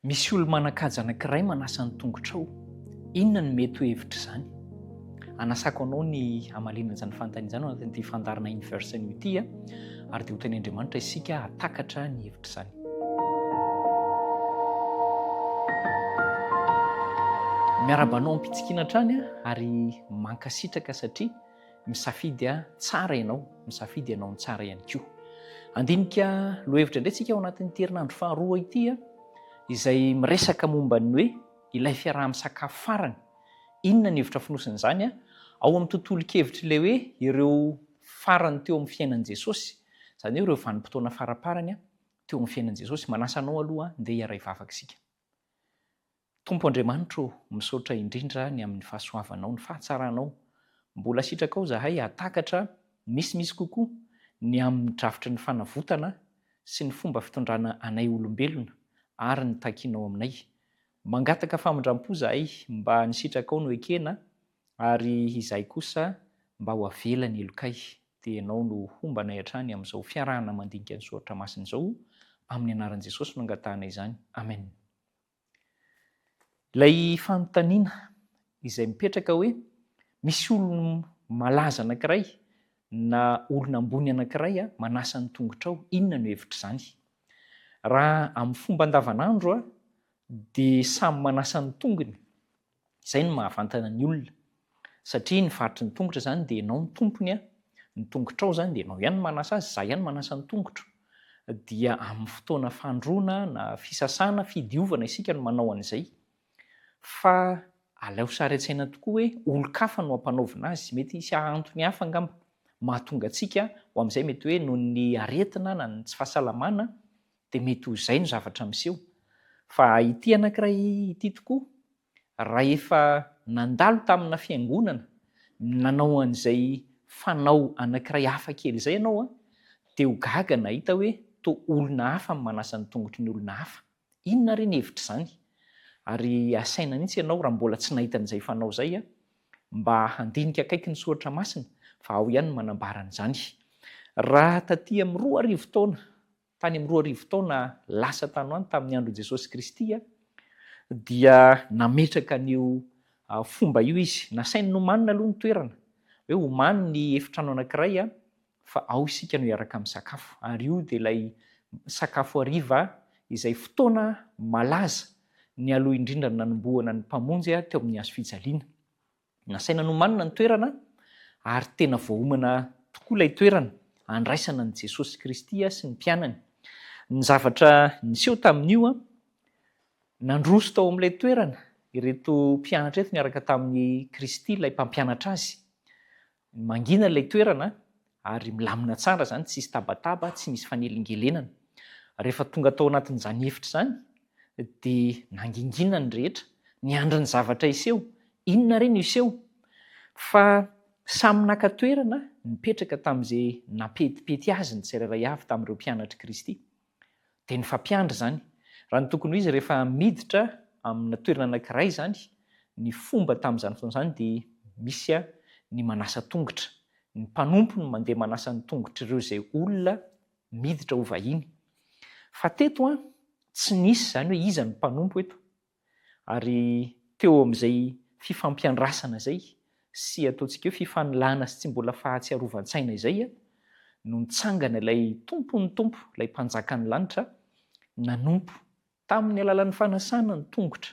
Misy olo manan-kaja anankiray manasa ny tongotrao. Inona no mety ho hevitra izany? Anasako anao ny hamalinan'izany fanontaniana izany ao anatin'ity fandarana universeny ity ary dia ho teny Andriamanitra isika hatakatra ny hevitra izany. Miarabanao ampitsikina hatrany ary mankasitraka satria misafidy tsara ianao, misafidy ianao ny tsara ihany koa. Andinika lohahevitra indray isika ao anatin'ity herinandro faharoa ity izay miresaka momba ny hoe ilay fiaraha-misakafo farany. Inona ny hevitra fonosin'izany ao amin'ny tontolo-kevitra ilay hoe ireo farany teo amin'ny fiainan'i Jesosy, izany hoe ireo vanim-potoana faraparany teo amin'ny fiainan'i Jesosy. Manasa anao aloha andeha hiaray vavaka isika. Tompo Andriamanitra, misaotra indrindra ny amin'ny fahasoavanao, ny fahatsaranao. Mbola sitraka ao zahay hatakatra misimisy kokoa ny amin'ny drafitry ny fanavotana sy ny fomba fitondrana anay olombelona ary ny takinao aminay. Mangataka famindram-po zahay mba nisitraka ao no ekena ary izay kosa mba ho avela ny elokay. Dia ianao no hombanay hatrany amin'izao fiarahana mandinika ny soratra masina izao, amin'ny anaran'i Jesosy no angatahana izany. Amen. Ilay fanontaniana izay mipetraka hoe misy olona malaza anankiray na olona ambony anankiray manasa ny tongotrao, inona no hevitra izany? Raha amin'ny fomba andavanandro dia samy manasa ny tongony. Izay no mahavantana ny olona satria ny varitry ny tongotra izany dia ianao ny tompony, ny tongotrao izany dia ianao ihany manasa azy, izaho ihany manasa ny tongotro. Dia amin'ny fotoana fandroana na fisasana, fidiovana isika no manao an'izay. Fa aleo sary an-tsaina tokoa hoe olon-kafa no ampanaovina azy, mety hisy antony hafa angamba mahatonga antsika ho amin'izay mety hoe noho ny aretina na ny tsy fahasalamana dia mety ho izay no zavatra miseho. Fa ity anankiray ity tokoa, raha efa nandalo tamina fiangonana, nanao an'izay fanao anankiray hafa kely izay ianao dia ho gaga nahita hoe toa olona hafa manasa ny tongotry ny olona hafa. Inona ry ny hevitra izany? Ary asaina mihitsy ianao raha mbola tsy nahita an'izay fanao izay mba handinika akaiky ny soratra masina fa ao ihany manambara an'izany. Raha taty amin'ny 2000 taona, tany amin'ny 2000 taona lasa tany any tamin'ny andro Jesosy Kristy dia nametraka an'io fomba io izy. Nasainy nomanina aloha ny toerana hoe homany ny efitrano anankiray fa ao isika no hiaraka amin'ny sakafo. Ary io dia ilay sakafo hariva izay fotoana malaza ny aloha indrindra nanombohana ny mpamonjy teo amin'ny hazo fijaliana. Nasaina nomanina ny toerana ary tena voahomana tokoa ilay toerana andraisana ny Jesosy Kristy sy ny mpianany. Ny zavatra niseho tamin'io nandroso tao amin'ilay toerana ireto mpianatra eto niaraka tamin'ny Kristy, ilay mpampianatra azy. Mangina ilay toerana ary milamina tsara izany, tsy misy tabataba, tsy misy fanelingelenana. Rehefa tonga tao anatin'izany hevitra izany dia nangingina ny rehetra, niandry ny zavatra iseho. Inona ry no iseho? Fa samy naka toerana nipetraka tamin'izay napetipety azy ny tsirairay avy tamin'ireo mpianatra Kristy. Dia ny fampiandry izany. Raha ny tokony ho izy rehefa miditra amina toerana anankiray izany, ny fomba tamin'izany fotoana izany dia misy ny manasa tongotra. Ny mpanompo no mandeha manasa ny tongotra ireo izay olona miditra ho vahiny. Fa teto tsy nisy izany hoe iza ny mpanompo eto. Ary teo amin'izay fifampiandrasana izay sy ataontsika hoe fifanilana sy tsy mbola fahatsiarovan-tsaina izay no nitsangana ilay tompon'ny tompo, ilay mpanjakan'ny lanitra, nanompo tamin'ny alalan'ny fanasana ny tongotra.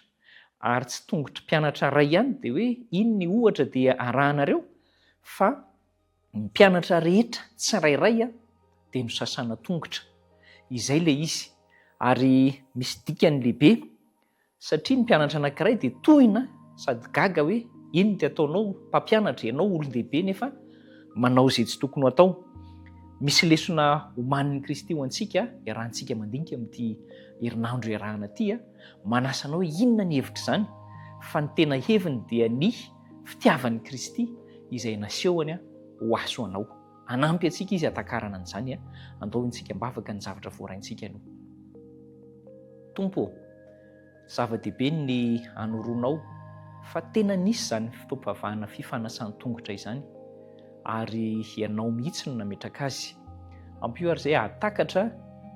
Ary tsy tongotra mpianatra iray ihany dia hoe iny ny ohatra dia arahanareo, fa ny mpianatra rehetra tsirairay dia nosasana tongotra. Izay ilay izy. Ary misy dikany lehibe satria ny mpianatra anankiray dia tohina sady gaga hoe iny dia ataonao mpampianatra, ianao olon-dehibe nefa manao izay tsy tokony ho atao. Misy lesona homanin'ny Kristy ho antsika, iarahantsika mandinika amin'ity herinandro iarahana ity, manasa anao hoe inona ny hevitra izany? Fa ny tena heviny dia ny fitiavan'ny Kristy izay nasehony ho aso anao. Anampy antsika izy hatakarana an'izany, andahointsika mbavaka ny zavatra voaraintsika aloha. Tompo, zava-dehibe ny anoronao fa tena nisy izany fitaom-pivavahana fifanasany tongotra izany ary ianao mihitsy no nametraka azy. Ampio ary izay hatakatra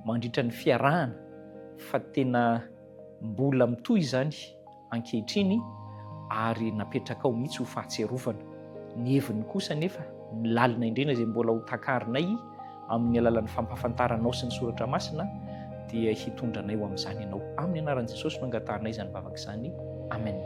mandritra ny fiarahana fa tena mbola mitoy izany ankehitriny ary napetraka ao mihitsy ho fahatserovana. Ny heviny kosa nefa ny lalina indrindra izay mbola ho takarinay amin'ny alalan'ny fampahafantaranao sy ny soratra masina dia hitondranay ho amin'izany ianao. Amin'ny anaran'i Jesosy no angatanay izany vavaka izany. Amen.